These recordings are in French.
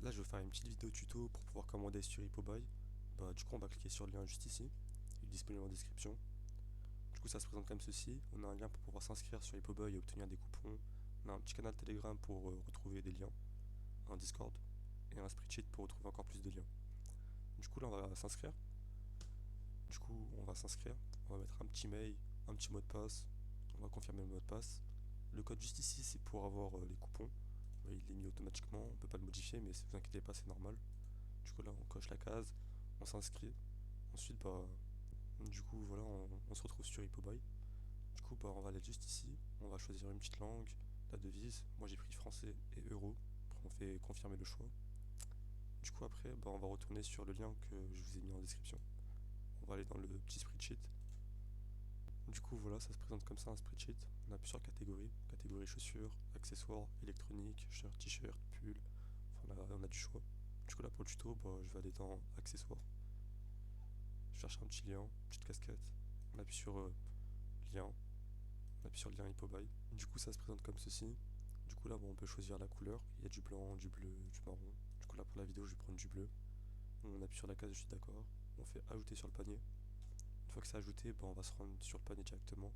Là, je vais faire une petite vidéo tuto pour pouvoir commander sur Hippobuy. Du coup, on va cliquer sur le lien juste ici. Il est disponible en description. Du coup, ça se présente comme ceci. On a un lien pour pouvoir s'inscrire sur Hippobuy et obtenir des coupons. On a un petit canal Telegram pour retrouver des liens, un Discord et un spreadsheet pour retrouver encore plus de liens. Du coup, là, on va s'inscrire. On va mettre un petit mail, un petit mot de passe. On va confirmer le mot de passe. Le code juste ici, c'est pour avoir les coupons. Il est mis automatiquement, on peut pas le modifier, mais ne vous inquiétez pas, c'est normal. Du coup, là, on coche la case, on s'inscrit. Ensuite, du coup, voilà, on se retrouve sur Hippobuy. Du coup, on va aller juste ici. On va choisir une petite langue, la devise. Moi, j'ai pris français et euro. Après, on fait confirmer le choix. Du coup, après, on va retourner sur le lien que je vous ai mis en description. On va aller dans le petit spreadsheet. Du coup, voilà, ça se présente comme ça un spreadsheet. On appuie sur catégorie, catégorie chaussures, accessoires, électronique, shirt, t-shirt, pull. Enfin, on a du choix. Du coup, là, pour le tuto, je vais aller dans accessoires. Je cherche un petit lien, petite casquette. On appuie sur lien. On appuie sur le lien Hippobuy. Du coup, ça se présente comme ceci. Du coup, là, on peut choisir la couleur. Il y a du blanc, du bleu, du marron. Du coup, là, pour la vidéo, je vais prendre du bleu. On appuie sur la case, je suis d'accord. On fait ajouter sur le panier. Une fois que c'est ajouté, on va se rendre sur le panier directement.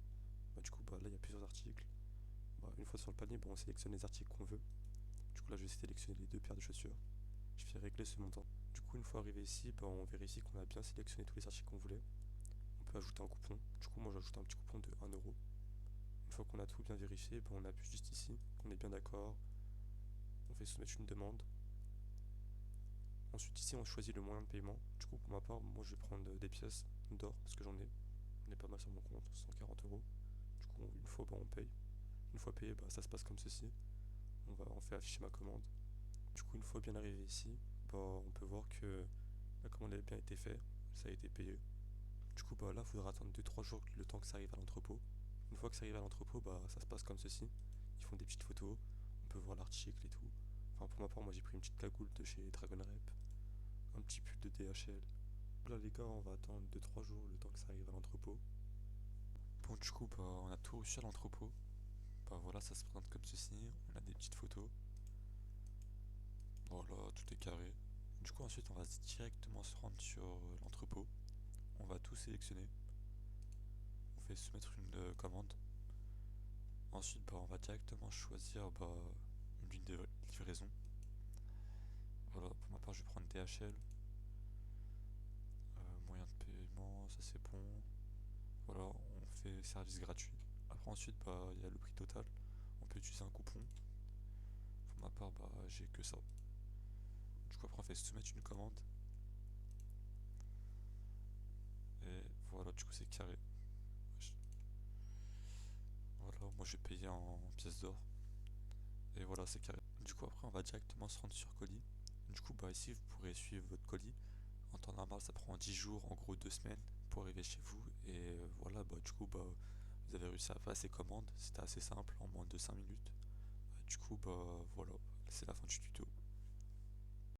Du coup, là, il y a plusieurs articles. Une fois sur le panier, on sélectionne les articles qu'on veut. Du coup, là, je vais sélectionner les deux paires de chaussures. Je fais régler ce montant. Du coup, une fois arrivé ici, on vérifie qu'on a bien sélectionné tous les articles qu'on voulait. On peut ajouter un coupon. Du coup, moi, j'ajoute un petit coupon de 1€. Une fois qu'on a tout bien vérifié, on appuie juste ici, qu'on est bien d'accord. On fait soumettre une demande. Ensuite, ici, on choisit le moyen de paiement. Du coup, pour ma part, moi, je vais prendre des pièces d'or, parce que j'en ai. On est pas mal sur mon compte, 140€. Du coup, une fois, on paye. Une fois payé, ça se passe comme ceci. On fait afficher ma commande. Du coup, une fois bien arrivé ici, on peut voir que la commande a bien été faite, ça a été payé. Du coup, là, il faudra attendre 2-3 jours le temps que ça arrive à l'entrepôt. Une fois que ça arrive à l'entrepôt, ça se passe comme ceci. Ils font des petites photos, on peut voir l'article et tout. Enfin, pour ma part, moi j'ai pris une petite cagoule de chez Dragon Rep, un petit pull de DHL. Là, les gars, on va attendre 2-3 jours le temps que ça arrive à l'entrepôt. Bon, du coup, on a tout reçu à l'entrepôt. Voilà, ça se présente comme ceci. On a des petites photos. Voilà, tout est carré. Du coup, ensuite, on va directement se rendre sur l'entrepôt. On va tout sélectionner. On fait soumettre une commande. Ensuite, on va directement choisir une ligne de livraison. Voilà, pour ma part, je vais prendre DHL. Moyen de paiement, ça c'est bon. Voilà, on fait service gratuit. Après, ensuite, il y a le prix total. On peut utiliser un coupon. Pour ma part, j'ai que ça. Du coup, après, on fait soumettre une commande. Et voilà, du coup, c'est carré. Voilà, moi je vais payer en pièces d'or. Et voilà, c'est carré. Du coup, après, on va directement se rendre sur colis. Du coup, ici, vous pourrez suivre votre colis. En temps normal, ça prend 10 jours, en gros 2 semaines, pour arriver chez vous. Et voilà, du coup, vous avez réussi à faire ces commandes. C'était assez simple, en moins de 5 minutes. Du coup, voilà, c'est la fin du tuto.